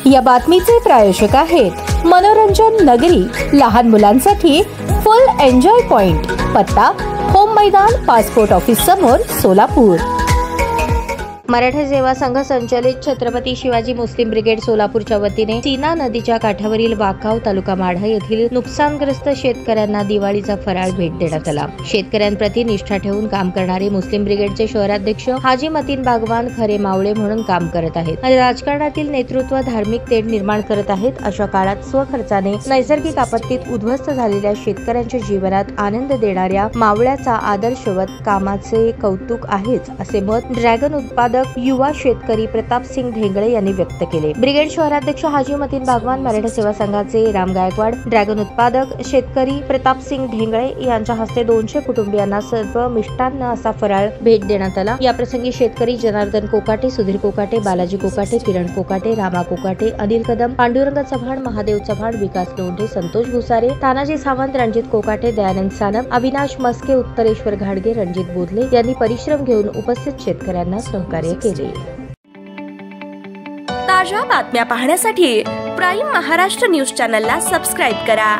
या बातमीचे प्रायोजक आहेत मनोरंजन नगरी, लहान मुलांसाठी फुल एन्जॉय पॉइंट, पत्ता होम मैदान, पासपोर्ट ऑफिस समोर, सोलापूर। मराठा सेवा संघ संचालित छत्रपती शिवाजी मुस्लिम ब्रिगेड सोलापूरच्या वतीने सीना नदीच्या काठावरील वाकाव तालुका माढा येथील नुकसानग्रस्त शेतकऱ्यांना दिवाळीचा फराळ भेट देण्यात आला। शेतकऱ्यांप्रती निष्ठा ठेवून काम करणारे मुस्लिम ब्रिगेडचे शहराध्यक्ष हाजी मतीन बागवान खरे मावळे म्हणून काम करत आहेत आणि राजकारणातील नेतृत्व धार्मिक तेढ निर्माण करत आहेत। अशा काळात स्वखर्चाने नैसर्गिक आपत्तीत उद्ध्वस्त झालेल्या शेतकऱ्यांच्या जीवनात आनंद देणाऱ्या मावळ्याचा आदर्शवत कामाचे कौतुक आहेच, असे मत ड्रॅगन उत्पादक युवा शेतकरी प्रतापसिंग ढेंगळे यांनी व्यक्त केले। ब्रिगेड शहराध्यक्ष हाजी मतीन बागवान, मराठा सेवा संघाचे राम गायकवाड, ड्रॅगन उत्पादक शेतकरी प्रतापसिंग ढेंगळे यांच्या हस्ते 200 कुटुंबियांना सर्व मिष्टान्न असा फराळ भेट देण्यात आला। याप्रसंगी शेतकरी जनार्दन कोकाटे, सुधीर कोकाटे, बालाजी कोकाटे, किरण कोकाटे, रामा कोकाटे, अनिल कदम, पांडुरंग चव्हाण, महादेव चव्हाण, विकास लोंढे, संतोष भुसारे, तानाजी सावंत, रणजित कोकाटे, दयानंद सानप, अविनाश मस्के, उत्तरेश्वर घाडगे, रणजित बोधले यांनी परिश्रम घेऊन उपस्थित शेतकऱ्यांना सहकार्य केले। ताज्या बातम्या पाहण्यासाठी प्राईम महाराष्ट्र न्यूज चॅनलला सबस्क्राईब करा।